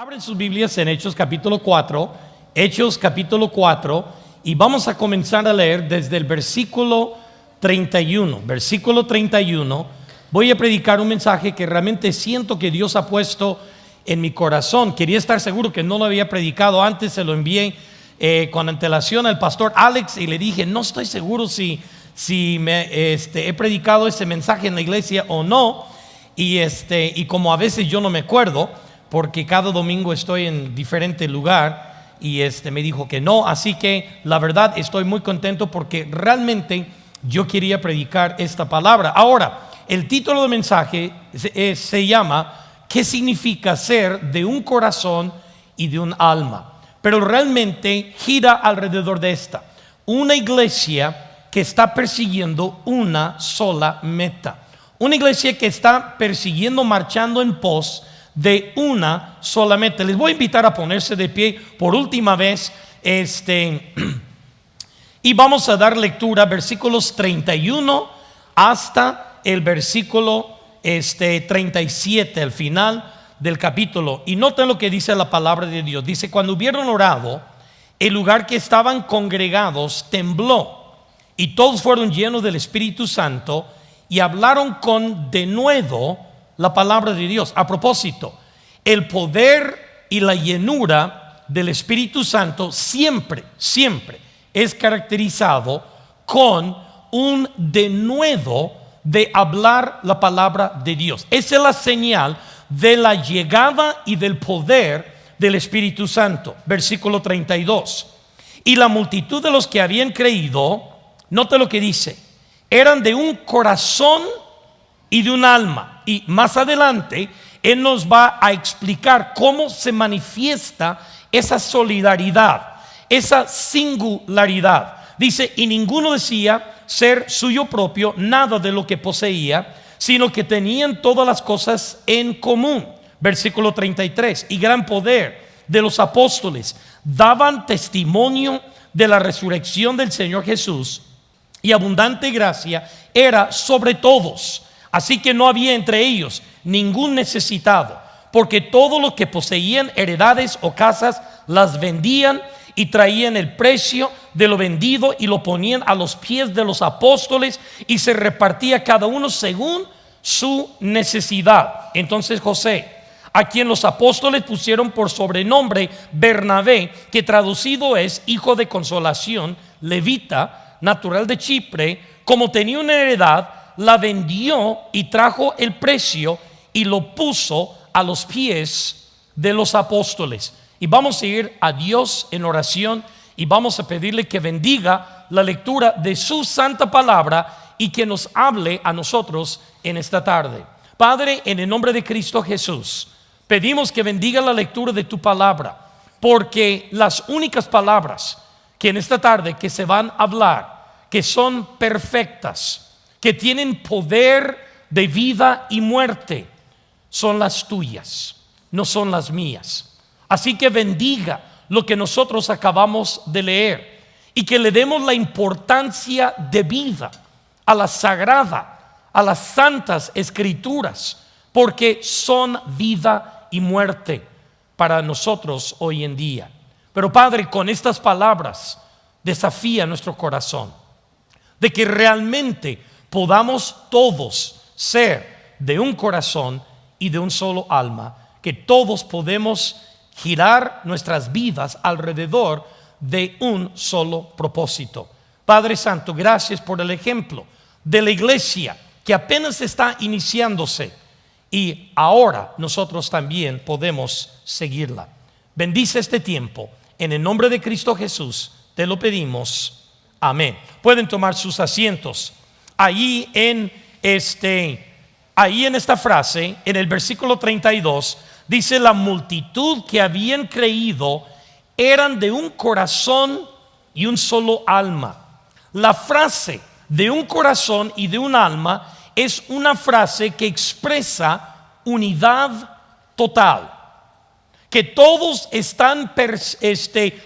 Abren sus Biblias en Hechos capítulo 4, Hechos capítulo 4, y vamos a comenzar a leer desde el versículo 31. Versículo 31, voy a predicar un mensaje que realmente siento que Dios ha puesto en mi corazón. Quería estar seguro que no lo había predicado antes, se lo envié con antelación al pastor Alex y le dije, no estoy seguro si he predicado ese mensaje en la iglesia o no, y como a veces yo no me acuerdo, porque cada domingo estoy en diferente lugar, y me dijo que no, así que la verdad estoy muy contento porque realmente yo quería predicar esta palabra. Ahora, el título del mensaje se llama ¿qué significa ser de un corazón y de un alma? Pero realmente gira alrededor de esta: una iglesia que está persiguiendo una sola meta, una iglesia que está persiguiendo, marchando en pos de una sola meta. Les voy a invitar a ponerse de pie por última vez, y vamos a dar lectura versículos 31 hasta el versículo 37, al final del capítulo. Y noten lo que dice la palabra de Dios. Dice: cuando hubieron orado, el lugar que estaban congregados tembló, y todos fueron llenos del Espíritu Santo y hablaron con denuedo la palabra de Dios. A propósito, el poder y la llenura del Espíritu Santo siempre es caracterizado con un denuedo de hablar la palabra de Dios. Esa es la señal de la llegada y del poder del Espíritu Santo. Versículo 32. Y la multitud de los que habían creído, note lo que dice, eran de un corazón y de un alma. Y más adelante Él nos va a explicar cómo se manifiesta esa solidaridad, esa singularidad. Dice: y ninguno decía ser suyo propio nada de lo que poseía, sino que tenían todas las cosas en común. Versículo 33. Y gran poder de los apóstoles daban testimonio de la resurrección del Señor Jesús, y abundante gracia era sobre todos. Así que no había entre ellos ningún necesitado, porque todos los que poseían heredades o casas las vendían y traían el precio de lo vendido y lo ponían a los pies de los apóstoles, y se repartía cada uno según su necesidad. Entonces José, a quien los apóstoles pusieron por sobrenombre Bernabé, que traducido es hijo de consolación, levita, natural de Chipre, como tenía una heredad, la vendió y trajo el precio y lo puso a los pies de los apóstoles. Y vamos a ir a Dios en oración y vamos a pedirle que bendiga la lectura de su santa palabra y que nos hable a nosotros en esta tarde. Padre, en el nombre de Cristo Jesús, pedimos que bendiga la lectura de tu palabra, porque las únicas palabras que en esta tarde que se van a hablar, que son perfectas, que tienen poder de vida y muerte, son las tuyas, no son las mías. Así que bendiga lo que nosotros acabamos de leer y que le demos la importancia de vida a la sagrada, a las santas escrituras, porque son vida y muerte para nosotros hoy en día. Pero Padre, con estas palabras desafía nuestro corazón de que realmente podamos todos ser de un corazón y de un solo alma, que todos podemos girar nuestras vidas alrededor de un solo propósito. Padre Santo, gracias por el ejemplo de la iglesia que apenas está iniciándose, y ahora nosotros también podemos seguirla. Bendice este tiempo, en el nombre de Cristo Jesús te lo pedimos, amén. Pueden tomar sus asientos. Ahí en esta frase, en el versículo 32, dice: la multitud que habían creído eran de un corazón y un solo alma. La frase de un corazón y de un alma es una frase que expresa unidad total, que todos están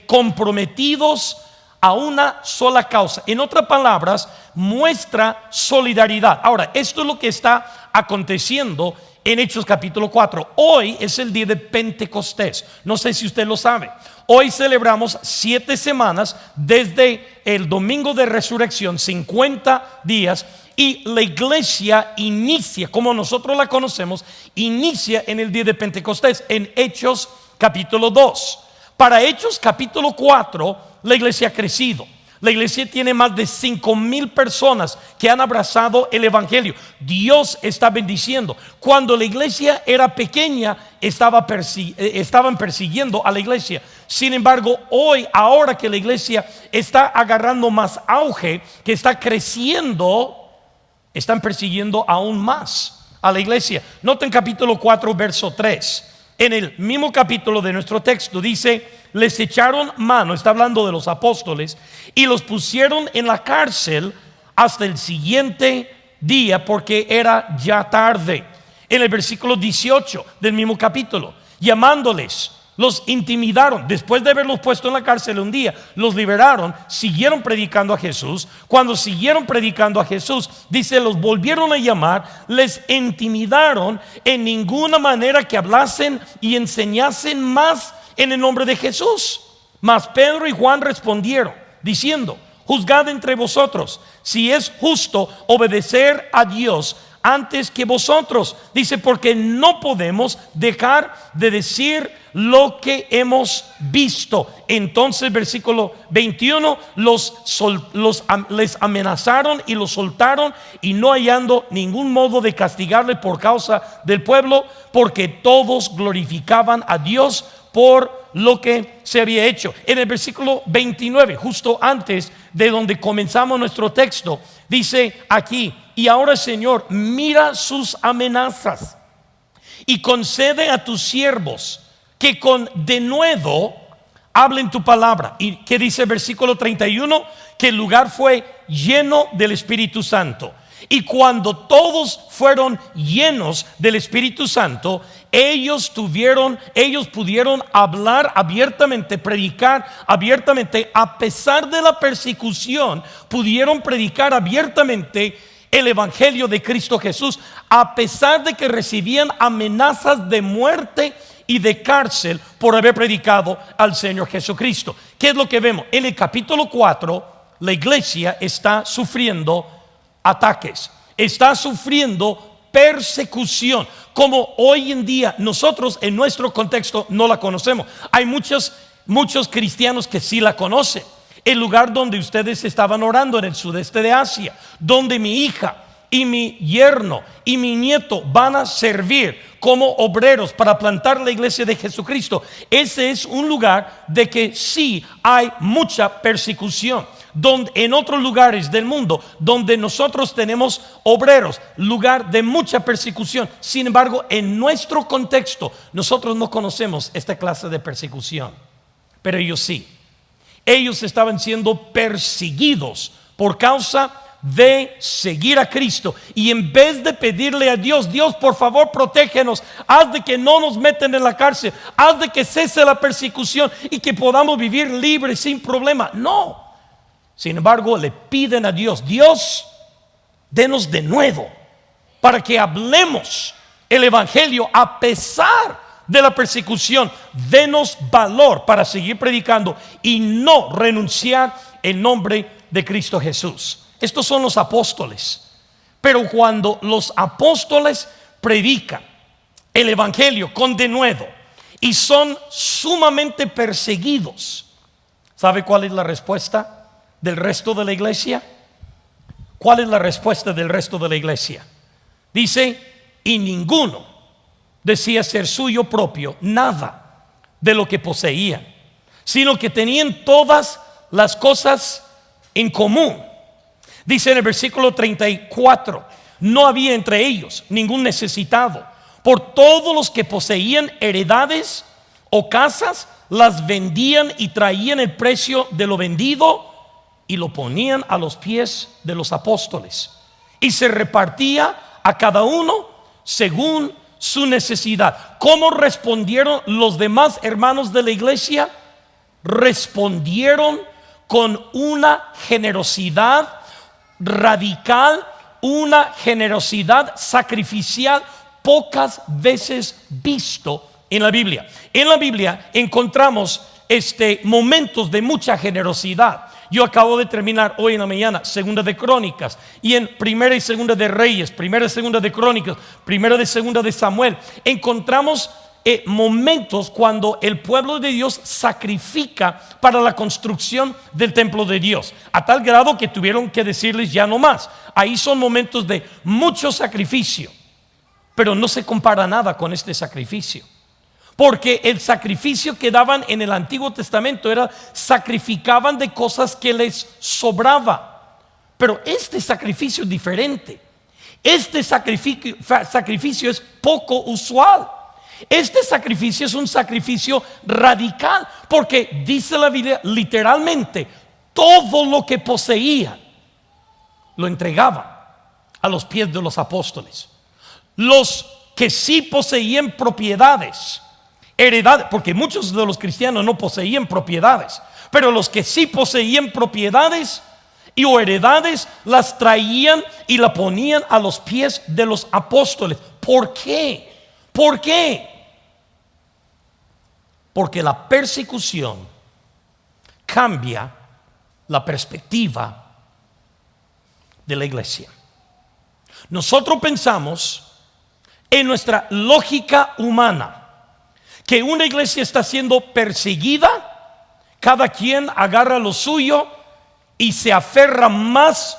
comprometidos a una sola causa. En otras palabras, muestra solidaridad. Ahora, esto es lo que está aconteciendo en Hechos capítulo 4. Hoy es el día de Pentecostés. No sé si usted lo sabe. Hoy celebramos 7 semanas desde el domingo de resurrección, 50 días. Y la iglesia inicia, como nosotros la conocemos, inicia en el día de Pentecostés, en Hechos capítulo 2. Para Hechos capítulo 4, la iglesia ha crecido. La iglesia tiene más de 5,000 personas que han abrazado el evangelio. Dios está bendiciendo. Cuando la iglesia era pequeña, estaban persiguiendo a la iglesia. Sin embargo, ahora que la iglesia está agarrando más auge, que está creciendo, están persiguiendo aún más a la iglesia. Noten capítulo 4, verso 3. En el mismo capítulo de nuestro texto dice: les echaron mano, está hablando de los apóstoles, y los pusieron en la cárcel hasta el siguiente día, porque era ya tarde. En el versículo 18 del mismo capítulo, llamándoles, los intimidaron. Después de haberlos puesto en la cárcel un día, los liberaron, siguieron predicando a Jesús. Cuando siguieron predicando a Jesús, dice, los volvieron a llamar, les intimidaron en ninguna manera que hablasen y enseñasen más en el nombre de Jesús. Mas Pedro y Juan respondieron, diciendo: juzgad entre vosotros si es justo obedecer a Dios antes que vosotros. Dice, porque no podemos dejar de decir lo que hemos visto. Entonces, versículo 21, les amenazaron y los soltaron, y no hallando ningún modo de castigarle por causa del pueblo, porque todos glorificaban a Dios por lo que se había hecho. En el versículo 29, justo antes de donde comenzamos nuestro texto, dice aquí: y ahora, Señor, mira sus amenazas y concede a tus siervos que con denuedo hablen tu palabra. Y que dice el versículo 31, que el lugar fue lleno del Espíritu Santo. Y cuando todos fueron llenos del Espíritu Santo, ellos pudieron hablar abiertamente, predicar abiertamente. A pesar de la persecución, pudieron predicar abiertamente el evangelio de Cristo Jesús, a pesar de que recibían amenazas de muerte y de cárcel por haber predicado al Señor Jesucristo. ¿Qué es lo que vemos? En el capítulo 4, la iglesia está sufriendo ataques, está sufriendo persecución, como hoy en día nosotros en nuestro contexto no la conocemos. Hay muchos cristianos que sí la conocen. El lugar donde ustedes estaban orando en el sudeste de Asia, donde mi hija y mi yerno y mi nieto van a servir como obreros para plantar la iglesia de Jesucristo. Ese es un lugar de que sí hay mucha persecución. Donde en otros lugares del mundo donde nosotros tenemos obreros, lugar de mucha persecución. Sin embargo, en nuestro contexto nosotros no conocemos esta clase de persecución, pero ellos sí. Ellos estaban siendo perseguidos por causa de seguir a Cristo, y en vez de pedirle a Dios: Dios, por favor, protégenos, haz de que no nos meten en la cárcel, haz de que cese la persecución y que podamos vivir libres sin problema, no. Sin embargo, le piden a Dios: Dios, denos de nuevo para que hablemos el evangelio a pesar de la persecución. Denos valor para seguir predicando y no renunciar en nombre de Cristo Jesús. Estos son los apóstoles. Pero cuando los apóstoles predican el evangelio con denuedo y son sumamente perseguidos, ¿sabe cuál es la respuesta del resto de la iglesia? ¿Cuál es la respuesta del resto de la iglesia? Dice: y ninguno decía ser suyo propio nada de lo que poseían, sino que tenían todas las cosas en común. Dice en el versículo 34: no había entre ellos ningún necesitado. Por todos los que poseían heredades o casas, las vendían y traían el precio de lo vendido y lo ponían a los pies de los apóstoles, y se repartía a cada uno según su necesidad. ¿Cómo respondieron los demás hermanos de la iglesia? Respondieron con una generosidad radical, una generosidad sacrificial pocas veces visto en la Biblia. En la Biblia encontramos momentos de mucha generosidad. Yo acabo de terminar hoy en la mañana Segunda de Crónicas, y en Primera y Segunda de Reyes, Primera y Segunda de Crónicas, Primera y Segunda de Samuel, encontramos momentos cuando el pueblo de Dios sacrifica para la construcción del templo de Dios, a tal grado que tuvieron que decirles ya no más. Ahí son momentos de mucho sacrificio, pero no se compara nada con este sacrificio, porque el sacrificio que daban en el Antiguo Testamento era sacrificaban de cosas que les sobraba, pero este sacrificio es diferente. Este sacrificio es poco usual. Este sacrificio es un sacrificio radical, porque dice la Biblia literalmente, todo lo que poseían lo entregaban a los pies de los apóstoles. Los que sí poseían propiedades, heredades, porque muchos de los cristianos no poseían propiedades, pero los que sí poseían propiedades o heredades las traían y la ponían a los pies de los apóstoles. ¿Por qué? ¿Por qué? Porque la persecución cambia la perspectiva de la iglesia. Nosotros pensamos en nuestra lógica humana que una iglesia está siendo perseguida, cada quien agarra lo suyo y se aferra más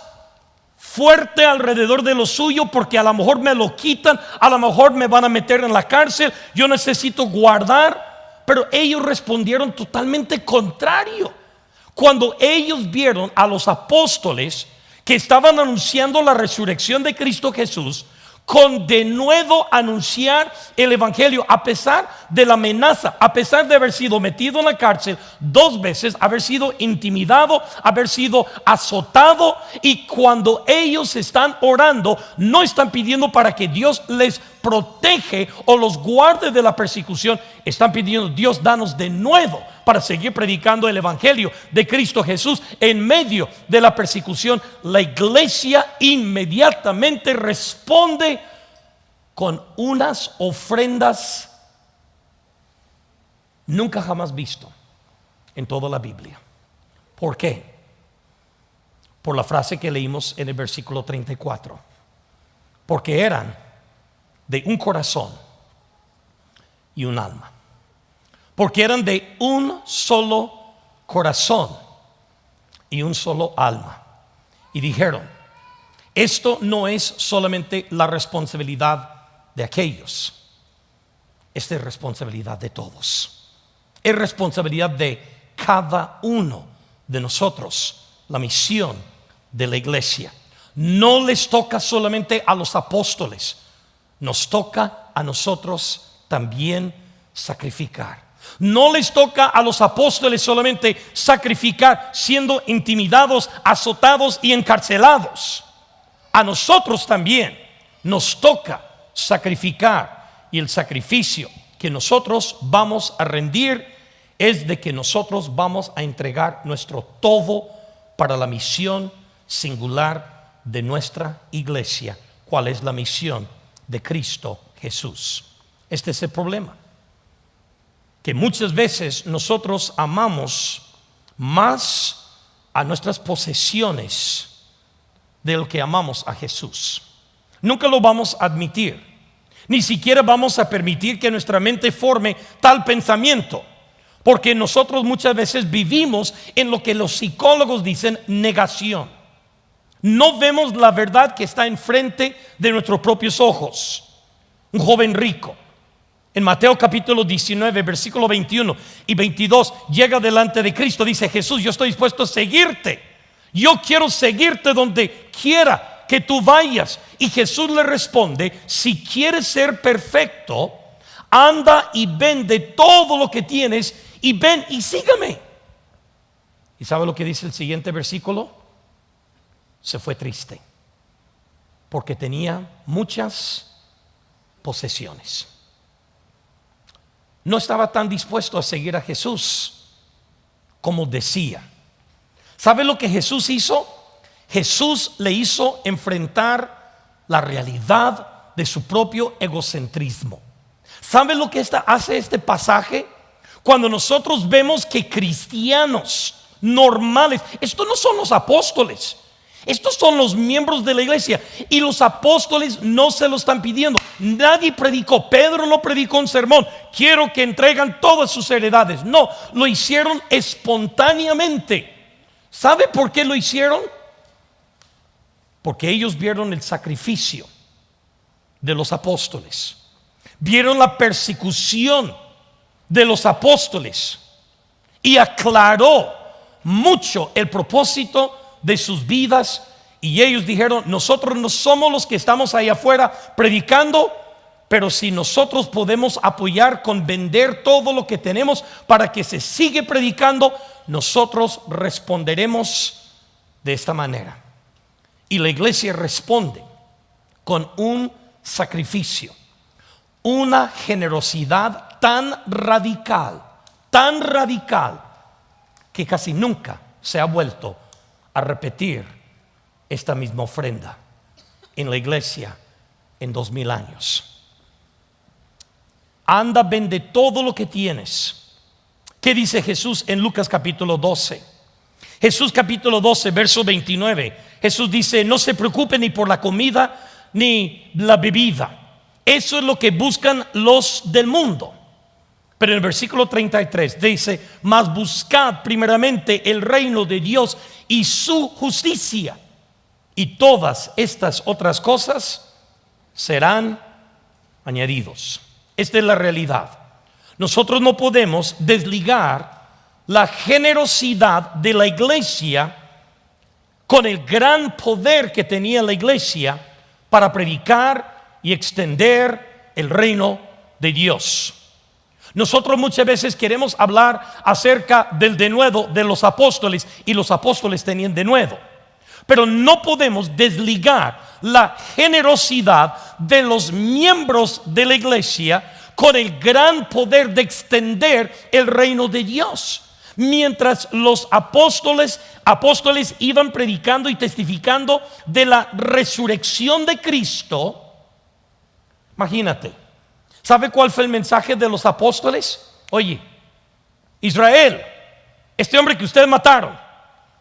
fuerte alrededor de lo suyo, porque a lo mejor me lo quitan, a lo mejor me van a meter en la cárcel, yo necesito guardar. Pero ellos respondieron totalmente contrario. Cuando ellos vieron a los apóstoles que estaban anunciando la resurrección de Cristo Jesús, con denuedo anunciar el evangelio, a pesar de la amenaza, a pesar de haber sido metido en la cárcel 2 veces, haber sido intimidado, haber sido azotado, y cuando ellos están orando, no están pidiendo para que Dios les protege o los guarde de la persecución, están pidiendo: Dios, danos de nuevo para seguir predicando el evangelio de Cristo Jesús en medio de la persecución. La iglesia inmediatamente responde con unas ofrendas nunca jamás visto en toda la Biblia. ¿Por qué? Por la frase que leímos en el versículo 34. Porque eran de un corazón y un alma. Porque eran de un solo corazón y un solo alma. Y dijeron: esto no es solamente la responsabilidad de aquellos, esta es responsabilidad de todos. Es responsabilidad de cada uno de nosotros. La misión de la iglesia no les toca solamente a los apóstoles, nos toca a nosotros también sacrificar. No les toca a los apóstoles solamente sacrificar siendo intimidados, azotados y encarcelados. A nosotros también nos toca sacrificar, y el sacrificio que nosotros vamos a rendir es de que nosotros vamos a entregar nuestro todo para la misión singular de nuestra iglesia. ¿Cuál es la misión de Cristo Jesús? Este es el problema, que muchas veces nosotros amamos más a nuestras posesiones de lo que amamos a Jesús. Nunca lo vamos a admitir, ni siquiera vamos a permitir que nuestra mente forme tal pensamiento, porque nosotros muchas veces vivimos en lo que los psicólogos dicen negación. No vemos la verdad que está enfrente de nuestros propios ojos. Un joven rico, en Mateo capítulo 19, versículo 21 y 22, llega delante de Cristo, dice: Jesús, yo estoy dispuesto a seguirte, yo quiero seguirte donde quiera que tú vayas. Y Jesús le responde: si quieres ser perfecto, anda y vende todo lo que tienes y ven y sígame. ¿Y sabe lo que dice el siguiente versículo? Se fue triste porque tenía muchas posesiones. No estaba tan dispuesto a seguir a Jesús como decía. ¿Sabe lo que Jesús hizo? Jesús le hizo enfrentar la realidad de su propio egocentrismo. ¿Sabe lo que hace este pasaje? Cuando nosotros vemos que cristianos normales, estos no son los apóstoles, estos son los miembros de la iglesia, y los apóstoles no se lo están pidiendo. Nadie predicó, Pedro no predicó un sermón, quiero que entregan todas sus heredades. No, lo hicieron espontáneamente. ¿Sabe por qué lo hicieron? Porque ellos vieron el sacrificio de los apóstoles, vieron la persecución de los apóstoles, y aclaró mucho el propósito de sus vidas. Y ellos dijeron: nosotros no somos los que estamos allá afuera predicando, pero si nosotros podemos apoyar con vender todo lo que tenemos para que se siga predicando, nosotros responderemos de esta manera. Y la iglesia responde con un sacrificio, una generosidad tan radical, que casi nunca se ha vuelto a repetir esta misma ofrenda en la iglesia en 2000 años. Anda, vende todo lo que tienes. ¿Qué dice Jesús en Lucas capítulo 12? Jesús capítulo 12, verso 29. Jesús dice: no se preocupen ni por la comida ni la bebida. Eso es lo que buscan los del mundo. Pero en el versículo 33 dice: mas buscad primeramente el reino de Dios y su justicia, y todas estas otras cosas serán añadidos. Esta es la realidad. Nosotros no podemos desligar la generosidad de la iglesia con el gran poder que tenía la iglesia para predicar y extender el reino de Dios. Nosotros muchas veces queremos hablar acerca del denuedo de los apóstoles, y los apóstoles tenían denuedo, pero no podemos desligar la generosidad de los miembros de la iglesia con el gran poder de extender el reino de Dios. Mientras los apóstoles iban predicando y testificando de la resurrección de Cristo, imagínate, ¿sabe cuál fue el mensaje de los apóstoles? Oye, Israel, este hombre que ustedes mataron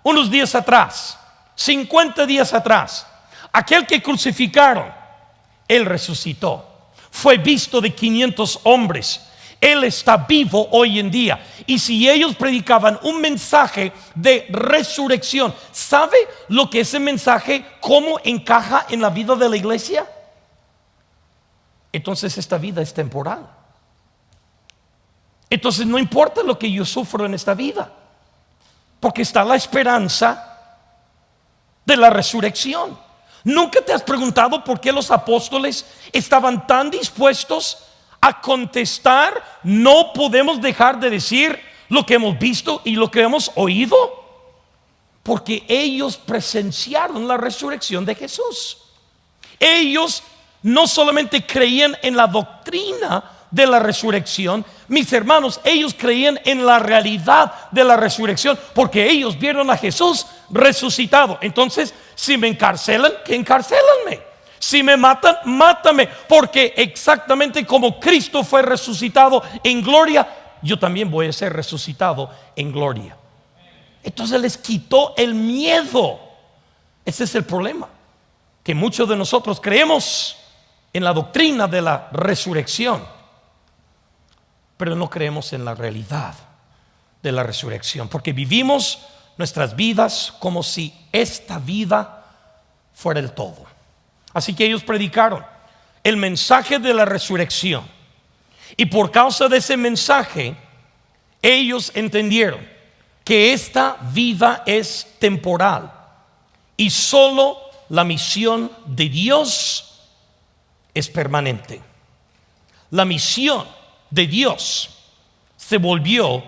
unos días atrás, 50 días atrás, aquel que crucificaron, él resucitó, fue visto de 500 hombres. Él está vivo hoy en día. Y si ellos predicaban un mensaje de resurrección, ¿sabe lo que ese mensaje, cómo encaja en la vida de la iglesia? Entonces esta vida es temporal. Entonces no importa lo que yo sufro en esta vida, porque está la esperanza de la resurrección. ¿Nunca te has preguntado por qué los apóstoles estaban tan dispuestos a contestar: no podemos dejar de decir lo que hemos visto y lo que hemos oído? Porque ellos presenciaron la resurrección de Jesús. Ellos no solamente creían en la doctrina de la resurrección, mis hermanos, ellos creían en la realidad de la resurrección, porque ellos vieron a Jesús resucitado. Entonces, si me encarcelan, que encarcélanme. Si me matan, mátame, porque exactamente como Cristo fue resucitado en gloria, yo también voy a ser resucitado en gloria. Entonces les quitó el miedo. Ese es el problema, que muchos de nosotros creemos en la doctrina de la resurrección, pero no creemos en la realidad de la resurrección, porque vivimos nuestras vidas como si esta vida fuera el todo. Así que ellos predicaron el mensaje de la resurrección, y por causa de ese mensaje ellos entendieron que esta vida es temporal y solo la misión de Dios es permanente. La misión de Dios se volvió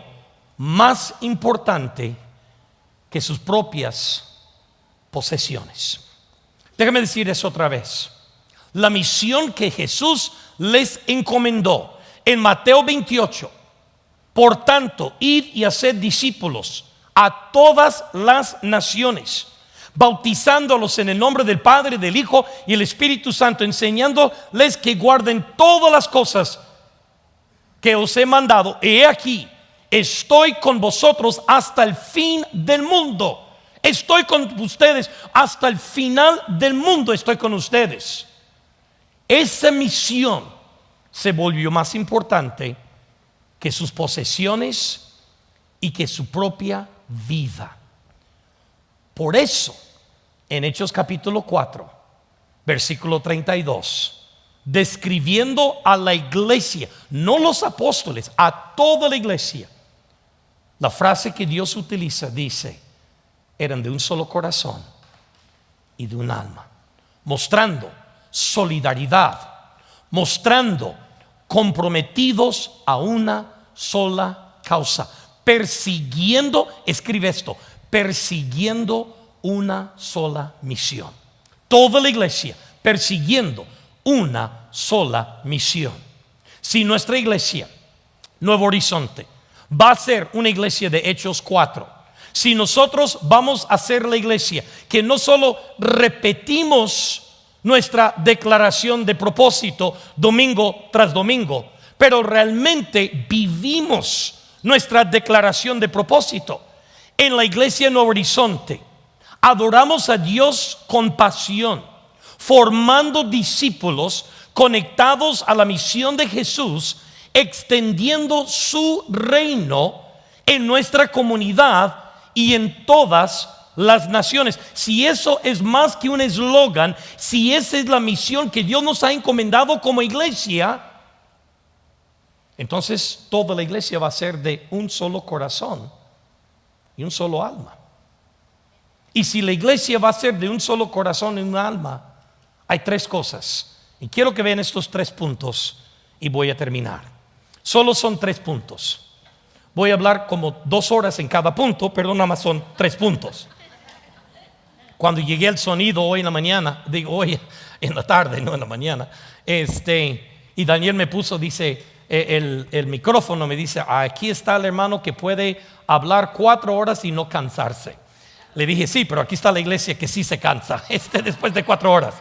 más importante que sus propias posesiones. Déjame decir eso otra vez. La misión que Jesús les encomendó en Mateo 28: por tanto, id y haced discípulos a todas las naciones, bautizándolos en el nombre del Padre, del Hijo y el Espíritu Santo, enseñándoles que guarden todas las cosas que os he mandado. Y he aquí, estoy con vosotros hasta el fin del mundo. Estoy con ustedes hasta el final del mundo. Estoy con ustedes. Esa misión se volvió más importante que sus posesiones y que su propia vida. Por eso, en Hechos capítulo 4, versículo 32, describiendo a la iglesia, no los apóstoles, a toda la iglesia, la frase que Dios utiliza dice: eran de un solo corazón y de un alma, mostrando solidaridad, mostrando comprometidos a una sola causa, persiguiendo, escribe esto, persiguiendo una sola misión. Toda la iglesia persiguiendo una sola misión. Si nuestra iglesia, Nuevo Horizonte, va a ser una iglesia de Hechos 4, si nosotros vamos a ser la iglesia que no solo repetimos nuestra declaración de propósito domingo tras domingo, pero realmente vivimos nuestra declaración de propósito. En la iglesia Nuevo Horizonte adoramos a Dios con pasión, formando discípulos conectados a la misión de Jesús, extendiendo su reino en nuestra comunidad y en todas las naciones. Si eso es más que un eslogan, si esa es la misión que Dios nos ha encomendado como iglesia, entonces toda la iglesia va a ser de un solo corazón y un solo alma. Y si la iglesia va a ser de un solo corazón y un alma, hay tres cosas. Y quiero que vean estos 3 puntos y voy a terminar. Solo son 3 puntos. Voy a hablar como 2 horas en cada punto, pero nada más son 3 puntos. Cuando llegué al sonido hoy en la mañana, digo hoy en la tarde, no en la mañana, y Daniel me puso, dice, el micrófono, me dice: aquí está el hermano que puede hablar 4 horas y no cansarse. Le dije: sí, pero aquí está la iglesia que sí se cansa después de 4 horas.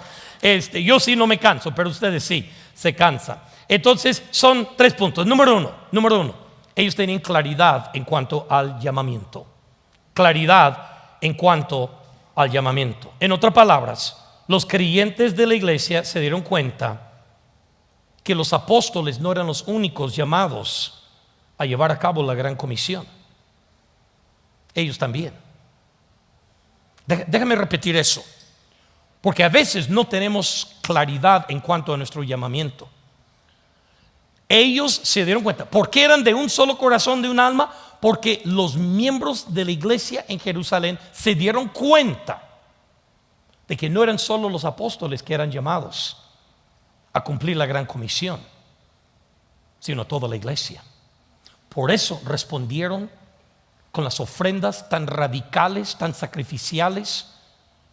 Yo sí no me canso, pero ustedes sí se cansan. Entonces son 3 puntos. Número uno, ellos tenían claridad en cuanto al llamamiento. Claridad en cuanto al llamamiento. En otras palabras, los creyentes de la iglesia se dieron cuenta que los apóstoles no eran los únicos llamados a llevar a cabo la gran comisión. Ellos también. Déjame repetir eso, porque a veces no tenemos claridad en cuanto a nuestro llamamiento. Ellos se dieron cuenta. ¿Por qué eran de un solo corazón, de un alma? Porque los miembros de la iglesia en Jerusalén se dieron cuenta de que no eran solo los apóstoles que eran llamados a cumplir la gran comisión, sino toda la iglesia. Por eso respondieron con las ofrendas tan radicales, tan sacrificiales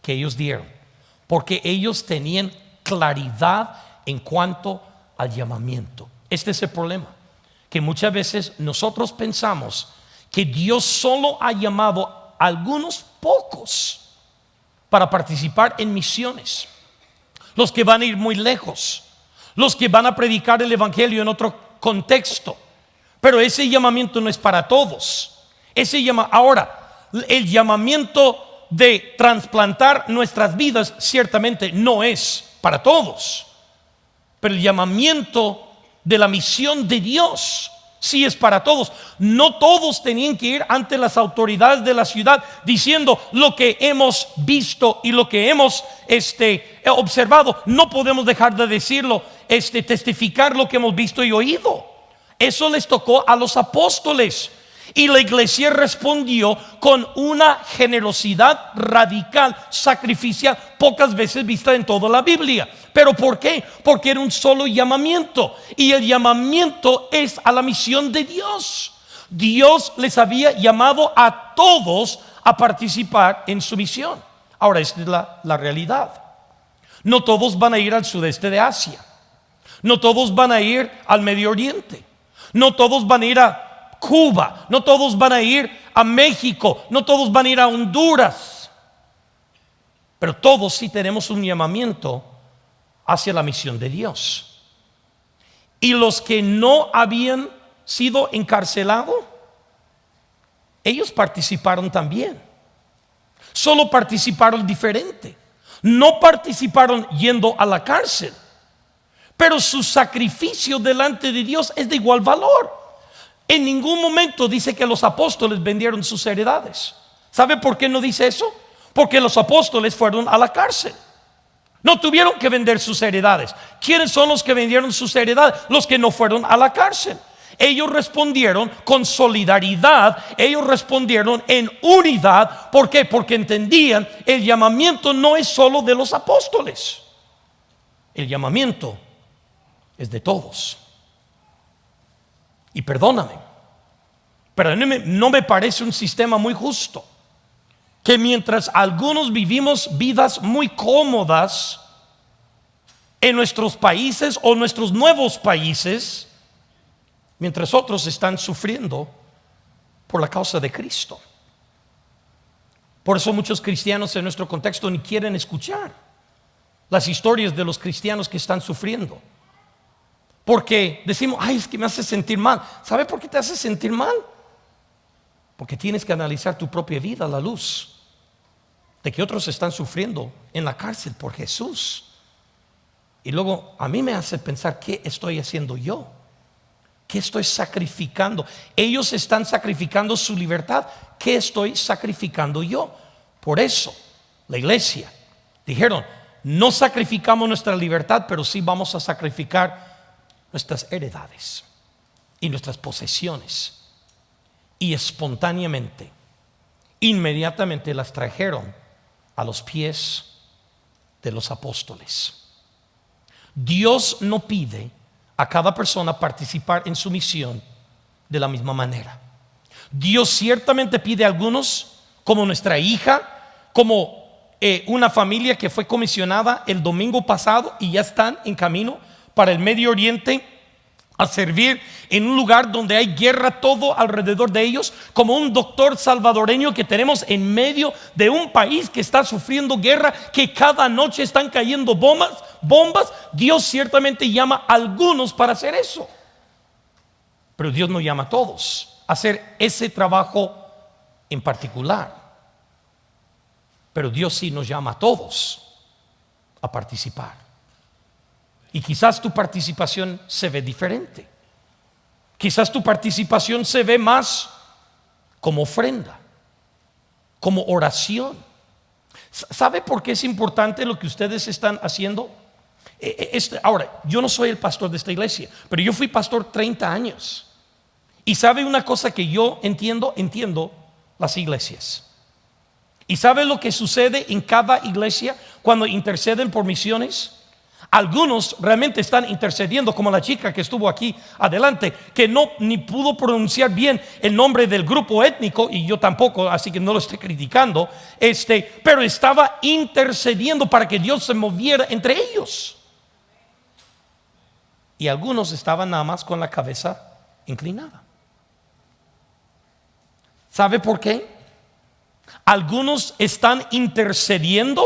que ellos dieron, porque ellos tenían claridad en cuanto al llamamiento. Este es el problema, que muchas veces nosotros pensamos que Dios solo ha llamado a algunos pocos para participar en misiones, los que van a ir muy lejos, los que van a predicar el evangelio en otro contexto. Pero ese llamamiento no es para todos. Ahora, el llamamiento de trasplantar nuestras vidas ciertamente no es para todos, pero el llamamiento de la misión de Dios sí es para todos. No todos tenían que ir ante las autoridades de la ciudad diciendo lo que hemos visto y lo que hemos observado. No podemos dejar de decirlo, testificar lo que hemos visto y oído. Eso les tocó a los apóstoles. Y la iglesia respondió con una generosidad radical, sacrificial, pocas veces vista en toda la Biblia. ¿Pero por qué? Porque era un solo llamamiento. Y el llamamiento es a la misión de Dios. Dios les había llamado a todos a participar en su misión. Ahora, esta es la realidad. No todos van a ir al sudeste de Asia. No todos van a ir al Medio Oriente. No todos van a ir a Cuba, no todos van a ir a México, no todos van a ir a Honduras. pero todos sí tenemos un llamamiento hacia la misión de Dios. Y los que no habían sido encarcelados, ellos participaron también. Solo participaron diferente. No participaron yendo a la cárcel, pero su sacrificio delante de Dios es de igual valor. En ningún momento dice que los apóstoles vendieron sus heredades. ¿Sabe por qué no dice eso? Porque los apóstoles fueron a la cárcel. No tuvieron que vender sus heredades. ¿Quiénes son los que vendieron sus heredades? Los que no fueron a la cárcel. Ellos respondieron con solidaridad, ellos respondieron en unidad. ¿Por qué? Porque entendían el llamamiento no es solo de los apóstoles. El llamamiento es de todos. Y perdóname, pero no me parece un sistema muy justo que mientras algunos vivimos vidas muy cómodas en nuestros países o nuestros nuevos países, mientras otros están sufriendo por la causa de Cristo. Por eso muchos cristianos en nuestro contexto ni quieren escuchar las historias de los cristianos que están sufriendo, porque decimos, ay, es que me hace sentir mal. ¿Sabe por qué te hace sentir mal? Porque tienes que analizar tu propia vida a la luz de que otros están sufriendo en la cárcel por Jesús. Y luego a mí me hace pensar, ¿qué estoy haciendo yo? ¿Qué estoy sacrificando? Ellos están sacrificando su libertad. ¿Qué estoy sacrificando yo? Por eso la iglesia dijeron, no sacrificamos nuestra libertad, pero sí vamos a sacrificar nuestras heredades y nuestras posesiones. Y espontáneamente, inmediatamente las trajeron a los pies de los apóstoles. Dios no pide a cada persona participar en su misión de la misma manera. Dios ciertamente pide a algunos, como nuestra hija, como una familia que fue comisionada el domingo pasado y ya están en camino para el Medio Oriente a servir en un lugar donde hay guerra todo alrededor de ellos, como un doctor salvadoreño que tenemos en medio de un país que está sufriendo guerra, que cada noche están cayendo bombas. Dios ciertamente llama a algunos para hacer eso, pero Dios no llama a todos a hacer ese trabajo en particular. Pero Dios sí nos llama a todos a participar. Y quizás tu participación se ve diferente. Quizás tu participación se ve más como ofrenda, como oración. ¿Sabe por qué es importante lo que ustedes están haciendo? Ahora, yo no soy el pastor de esta iglesia, pero yo fui pastor 30 años. Y sabe una cosa que yo entiendo las iglesias. ¿Y sabe lo que sucede en cada iglesia cuando interceden por misiones? Algunos realmente están intercediendo, como la chica que estuvo aquí adelante, que no ni pudo pronunciar bien el nombre del grupo étnico, y yo tampoco, así que no lo estoy criticando, pero estaba intercediendo para que Dios se moviera entre ellos. Y algunos estaban nada más con la cabeza inclinada. ¿Sabe por qué? Algunos están intercediendo,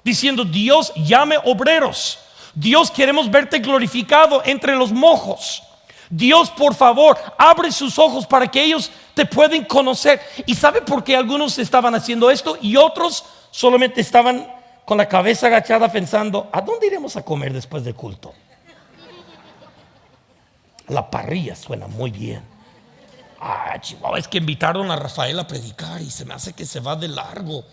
diciendo, Dios, llame obreros. Dios, queremos verte glorificado entre los mojos. Dios, por favor, abre sus ojos para que ellos te puedan conocer. ¿Y sabe por qué algunos estaban haciendo esto y otros solamente estaban con la cabeza agachada pensando, ¿a dónde iremos a comer después del culto? La parrilla suena muy bien. Chihuahua, es que invitaron a Rafael a predicar y se me hace que se va de largo.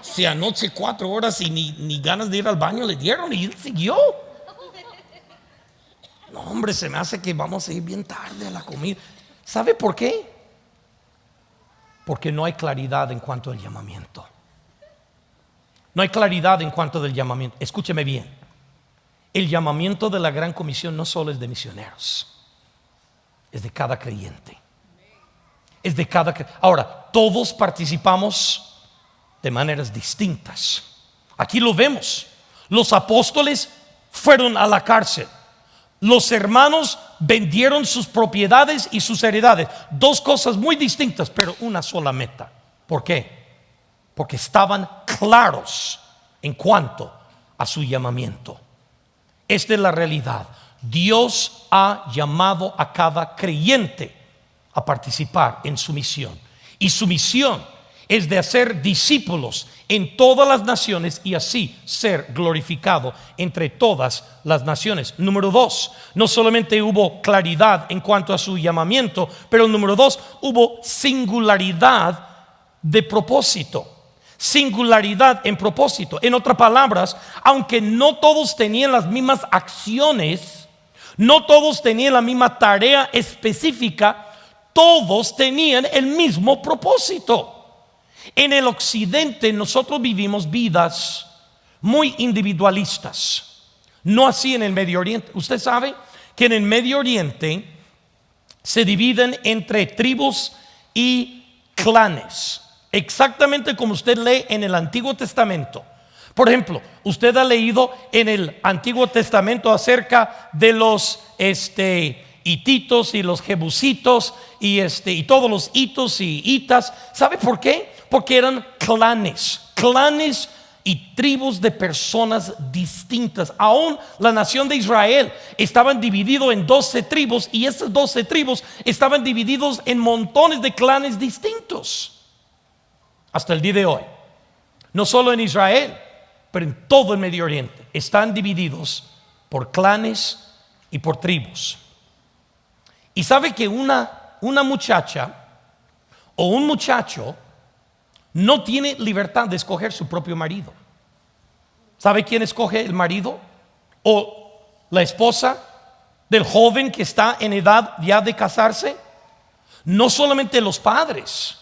Si anoche 4 horas y ni ganas de ir al baño le dieron y él siguió. No, hombre, se me hace que vamos a ir bien tarde a la comida. ¿Sabe por qué? Porque no hay claridad en cuanto al llamamiento. No hay claridad en cuanto del llamamiento. Escúcheme bien. El llamamiento de la Gran Comisión no solo es de misioneros, es de cada creyente. Es de cada. Ahora, todos participamos de maneras distintas. Aquí lo vemos. Los apóstoles fueron a la cárcel. Los hermanos vendieron sus propiedades y sus heredades. Dos cosas muy distintas, pero una sola meta. ¿Por qué? porque estaban claros en cuanto a su llamamiento. Esta es la realidad. Dios ha llamado a cada creyente a participar en su misión. Y su misión es de hacer discípulos en todas las naciones y así ser glorificado entre todas las naciones. Número 2, no solamente hubo claridad en cuanto a su llamamiento, pero número 2, hubo singularidad de propósito. Singularidad en propósito. En otras palabras, aunque no todos tenían las mismas acciones, no todos tenían la misma tarea específica, todos tenían el mismo propósito. En el occidente nosotros vivimos vidas muy individualistas, no así en el Medio Oriente. Usted sabe que en el Medio Oriente se dividen entre tribus y clanes, exactamente como usted lee en el Antiguo Testamento. Por ejemplo, usted ha leído en el Antiguo Testamento acerca de los hititos y los jebusitos y todos los hitos y hitas. ¿Sabe por qué? Porque eran clanes y tribus de personas distintas. Aún la nación de Israel estaban divididos en 12 tribus y esas 12 tribus estaban divididos en montones de clanes distintos. Hasta el día de hoy, no solo en Israel, pero en todo el Medio Oriente, están divididos por clanes y por tribus. Y sabe que una muchacha o un muchacho no tiene libertad de escoger su propio marido. ¿Sabe quién escoge el marido o la esposa del joven que está en edad ya de casarse? No solamente los padres,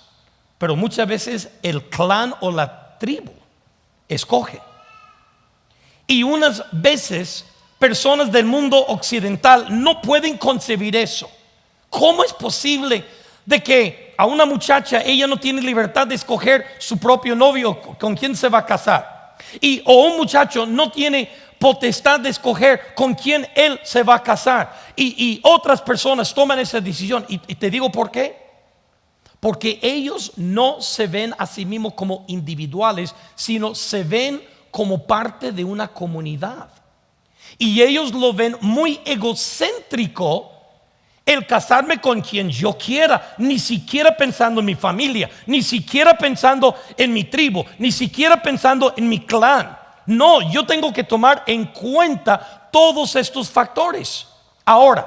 pero muchas veces el clan o la tribu escoge. Y unas veces personas del mundo occidental no pueden concebir eso. ¿Cómo es posible de que a una muchacha ella no tiene libertad de escoger su propio novio con quién se va a casar? O un muchacho no tiene potestad de escoger con quién él se va a casar. Y otras personas toman esa decisión. Y te digo por qué. Porque ellos no se ven a sí mismos como individuales, sino se ven como parte de una comunidad. Y ellos lo ven muy egocéntrico el casarme con quien yo quiera, ni siquiera pensando en mi familia, ni siquiera pensando en mi tribu, ni siquiera pensando en mi clan. No, yo tengo que tomar en cuenta todos estos factores. Ahora,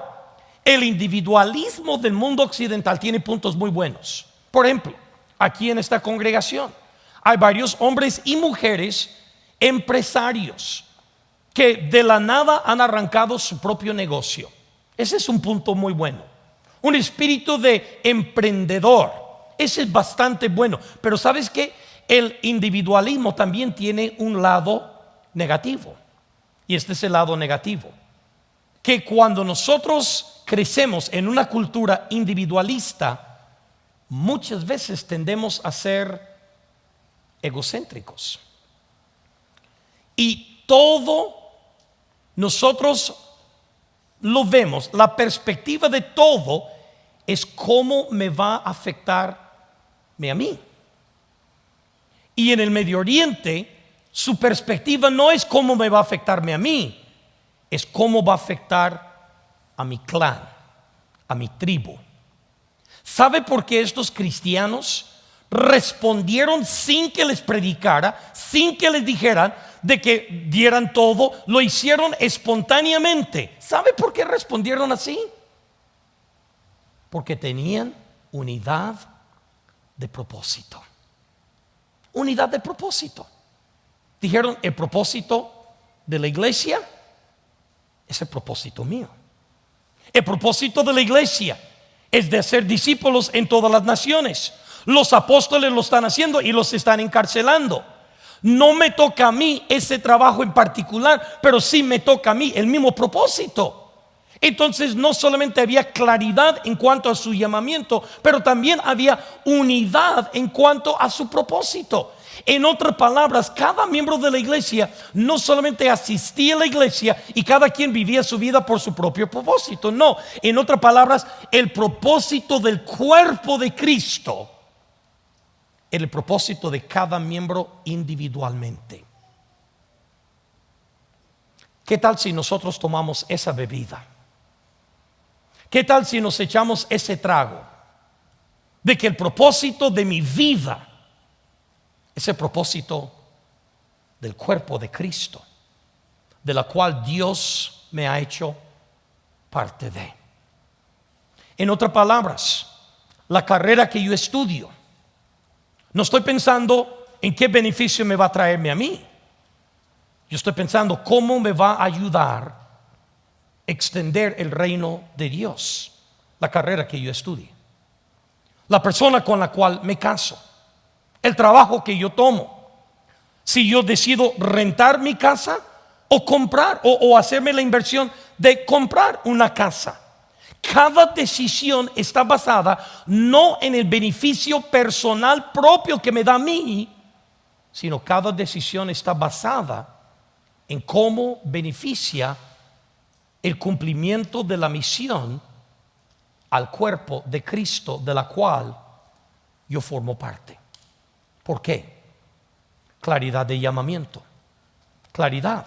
el individualismo del mundo occidental tiene puntos muy buenos. Por ejemplo, aquí en esta congregación hay varios hombres y mujeres empresarios que de la nada han arrancado su propio negocio. Ese es un punto muy bueno. Un espíritu de emprendedor. Ese es bastante bueno. Pero ¿sabes qué? El individualismo también tiene un lado negativo. Y este es el lado negativo. Que cuando nosotros crecemos en una cultura individualista, muchas veces tendemos a ser egocéntricos. Y todo nosotros lo vemos, la perspectiva de todo es cómo me va a afectarme a mí. Y en el Medio Oriente, su perspectiva no es cómo me va a afectarme a mí, es cómo va a afectar a mi clan, a mi tribu. ¿Sabe por qué estos cristianos respondieron sin que les predicara, sin que les dijeran de que dieran todo? Lo hicieron espontáneamente. ¿Sabe por qué respondieron así? Porque tenían unidad de propósito. Unidad de propósito. Dijeron, el propósito de la iglesia es el propósito mío. El propósito de la iglesia es de hacer discípulos en todas las naciones. Los apóstoles lo están haciendo y los están encarcelando. No me toca a mí ese trabajo en particular, pero sí me toca a mí el mismo propósito. Entonces no solamente había claridad en cuanto a su llamamiento, pero también había unidad en cuanto a su propósito. En otras palabras, cada miembro de la iglesia no solamente asistía a la iglesia y cada quien vivía su vida por su propio propósito. No, en otras palabras, el propósito del cuerpo de Cristo en el propósito de cada miembro individualmente. ¿Qué tal si nosotros tomamos esa bebida? ¿Qué tal si nos echamos ese trago de que el propósito de mi vida es el propósito del cuerpo de Cristo, de la cual Dios me ha hecho parte de? En otras palabras, la carrera que yo estudio, no estoy pensando en qué beneficio me va a traerme a mí. Yo estoy pensando cómo me va a ayudar a extender el reino de Dios, la carrera que yo estudie, la persona con la cual me caso, el trabajo que yo tomo, si yo decido rentar mi casa o comprar o hacerme la inversión de comprar una casa. Cada decisión está basada no en el beneficio personal propio que me da a mí, sino cada decisión está basada en cómo beneficia el cumplimiento de la misión al cuerpo de Cristo, de la cual yo formo parte. ¿Por qué? Claridad de llamamiento. Claridad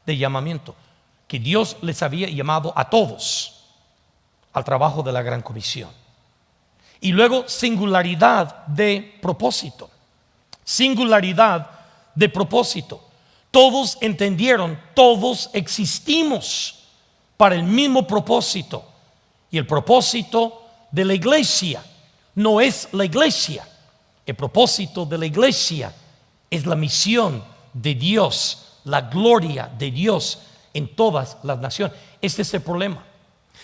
de llamamiento. Que Dios les había llamado a todos al trabajo de la gran comisión. Y luego singularidad de propósito. Singularidad de propósito. Todos entendieron, todos existimos para el mismo propósito. Y el propósito de la iglesia no es la iglesia. El propósito de la iglesia es la misión de Dios, la gloria de Dios en todas las naciones. Este es el problema.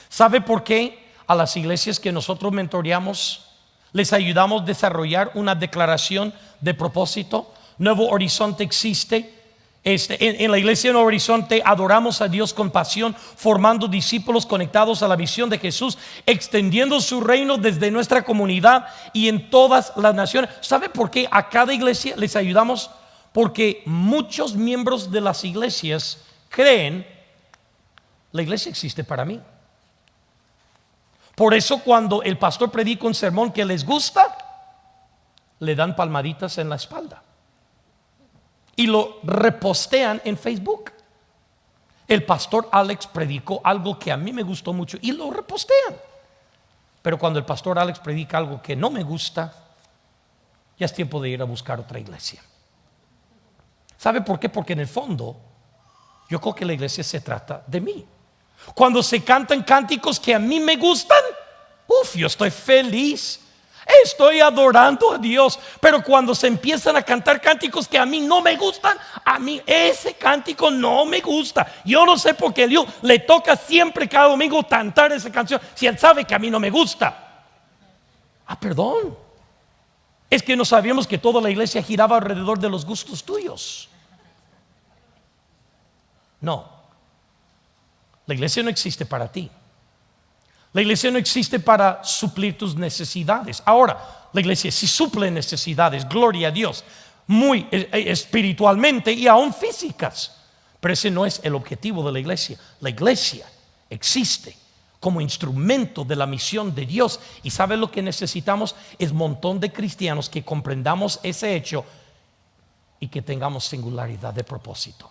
¿Sabe por qué a las iglesias que nosotros mentoreamos les ayudamos a desarrollar una declaración de propósito? Nuevo Horizonte existe. En la iglesia Nuevo Horizonte adoramos a Dios con pasión, formando discípulos conectados a la visión de Jesús, extendiendo su reino desde nuestra comunidad y en todas las naciones. ¿Sabe por qué a cada iglesia les ayudamos? Porque muchos miembros de las iglesias creen la iglesia existe para mí. Por eso cuando el pastor predica un sermón que les gusta, le dan palmaditas en la espalda y lo repostean en Facebook. El pastor Alex predicó algo que a mí me gustó mucho y lo repostean. Pero cuando el pastor Alex predica algo que no me gusta, ya es tiempo de ir a buscar otra iglesia. ¿Sabe por qué? Porque en el fondo yo creo que la iglesia se trata de mí. Cuando se cantan cánticos que a mí me gustan, yo estoy feliz, estoy adorando a Dios. Pero cuando se empiezan a cantar cánticos que a mí no me gustan, a mí ese cántico no me gusta. Yo no sé por qué Dios le toca siempre cada domingo cantar esa canción si Él sabe que a mí no me gusta. Perdón, es que no sabíamos que toda la iglesia giraba alrededor de los gustos tuyos. No, la iglesia no existe para ti. La iglesia no existe para suplir tus necesidades. Ahora, la iglesia sí suple necesidades, gloria a Dios, muy espiritualmente y aún físicas. Pero ese no es el objetivo de la iglesia. La iglesia existe como instrumento de la misión de Dios. Y ¿sabe lo que necesitamos? Es un montón de cristianos que comprendamos ese hecho y que tengamos singularidad de propósito.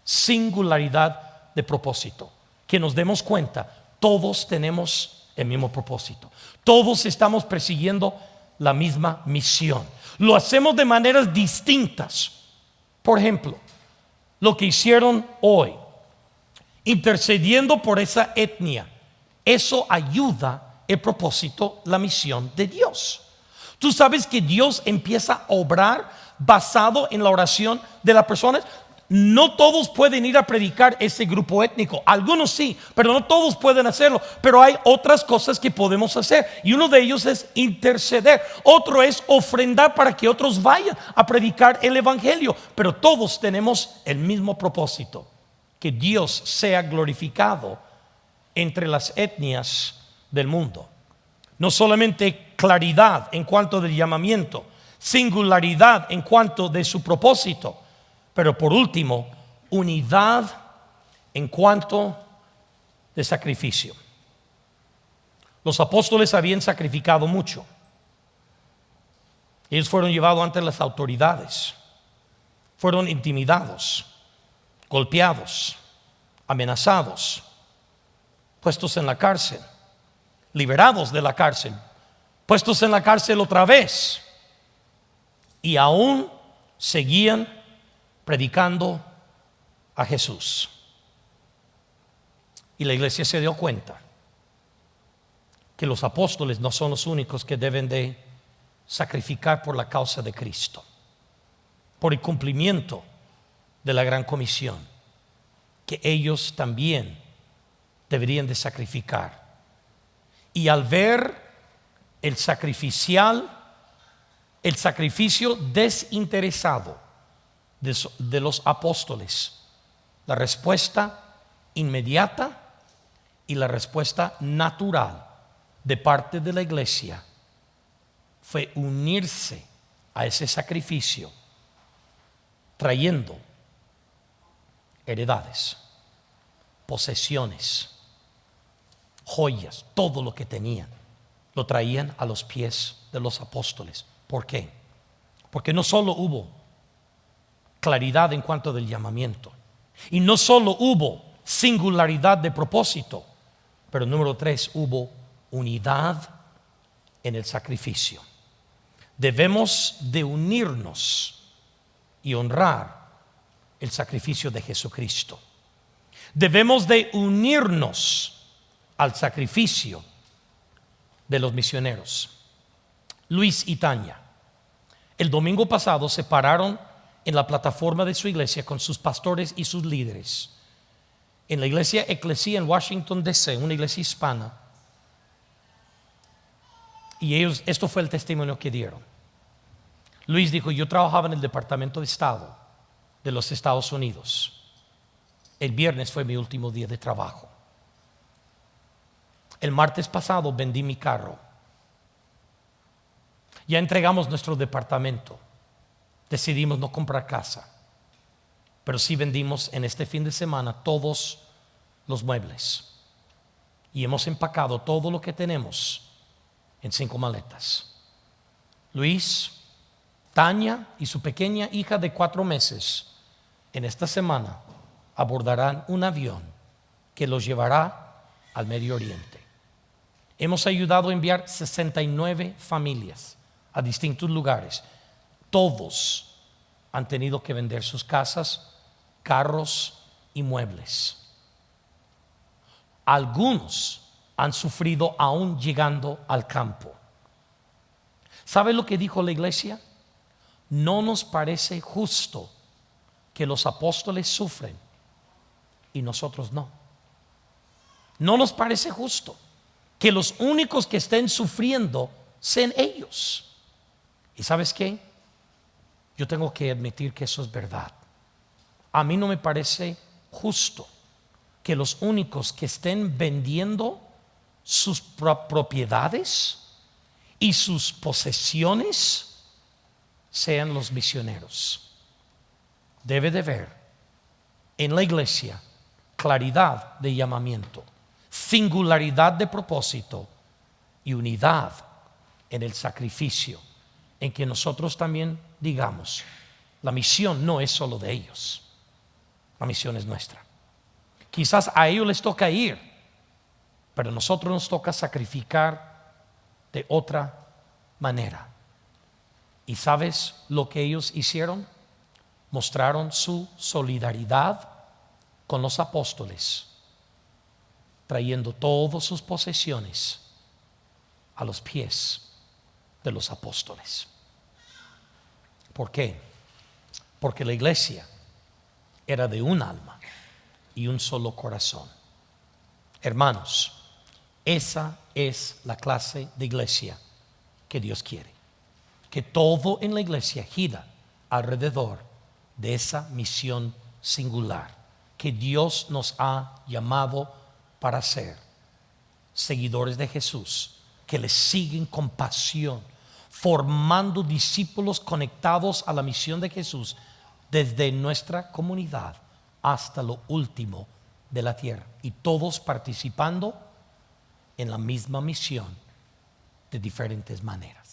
Singularidad de propósito. Que nos demos cuenta, todos tenemos el mismo propósito. Todos estamos persiguiendo la misma misión. Lo hacemos de maneras distintas. Por ejemplo, lo que hicieron hoy, intercediendo por esa etnia, eso ayuda el propósito, la misión de Dios. Tú sabes que Dios empieza a obrar basado en la oración de las personas. No todos pueden ir a predicar ese grupo étnico. Algunos sí, pero no todos pueden hacerlo. Pero hay otras cosas que podemos hacer, y uno de ellos es interceder. Otro es ofrendar para que otros vayan a predicar el evangelio. Pero todos tenemos el mismo propósito: que Dios sea glorificado entre las etnias del mundo. No solamente claridad en cuanto del llamamiento, singularidad en cuanto de su propósito, pero por último, unidad en cuanto de sacrificio. Los apóstoles habían sacrificado mucho. Ellos fueron llevados ante las autoridades, fueron intimidados, golpeados, amenazados, puestos en la cárcel, liberados de la cárcel, puestos en la cárcel otra vez, y aún seguían predicando a Jesús. Y la iglesia se dio cuenta que los apóstoles no son los únicos que deben de sacrificar por la causa de Cristo, por el cumplimiento de la gran comisión, que ellos también deberían de sacrificar. Y al ver el sacrificio desinteresado de los apóstoles, la respuesta inmediata y la respuesta natural de parte de la iglesia fue unirse a ese sacrificio, trayendo heredades, posesiones, joyas, todo lo que tenían, lo traían a los pies de los apóstoles. ¿Por qué? Porque no solo hubo claridad en cuanto del llamamiento, y no solo hubo singularidad de propósito, pero número 3, hubo unidad en el sacrificio. Debemos de unirnos y honrar el sacrificio de Jesucristo. Debemos de unirnos al sacrificio de los misioneros. Luis y Tania, el domingo pasado se pararon en la plataforma de su iglesia con sus pastores y sus líderes en la iglesia Eclesia en Washington DC, una iglesia hispana. Y ellos, esto fue el testimonio que dieron. Luis dijo: yo trabajaba en el Departamento de Estado de los Estados Unidos. El viernes fue mi último día de trabajo. El martes pasado vendí mi carro. Ya entregamos nuestro departamento. Decidimos no comprar casa, pero sí vendimos en este fin de semana todos los muebles y hemos empacado todo lo que tenemos en 5 maletas. Luis, Tania y su pequeña hija de 4 meses en esta semana abordarán un avión que los llevará al Medio Oriente. Hemos ayudado a enviar 69 familias a distintos lugares. Todos han tenido que vender sus casas, carros y muebles. Algunos han sufrido aún llegando al campo. ¿Sabe lo que dijo la iglesia? No nos parece justo que los apóstoles sufren y nosotros no. No nos parece justo que los únicos que estén sufriendo sean ellos. ¿Y sabes qué? Yo tengo que admitir que eso es verdad. A mí no me parece justo que los únicos que estén vendiendo sus propiedades y sus posesiones sean los misioneros. Debe de haber en la iglesia claridad de llamamiento, singularidad de propósito y unidad en el sacrificio, en que nosotros también digamos: la misión no es solo de ellos, la misión es nuestra. Quizás a ellos les toca ir, pero a nosotros nos toca sacrificar de otra manera. ¿Y sabes lo que ellos hicieron? Mostraron su solidaridad con los apóstoles, trayendo todas sus posesiones a los pies de los apóstoles. ¿Por qué? Porque la iglesia era de un alma y un solo corazón. Hermanos, esa es la clase de iglesia que Dios quiere. Que todo en la iglesia gira alrededor de esa misión singular que Dios nos ha llamado para ser seguidores de Jesús, que le siguen con pasión, formando discípulos conectados a la misión de Jesús desde nuestra comunidad hasta lo último de la tierra, y todos participando en la misma misión de diferentes maneras.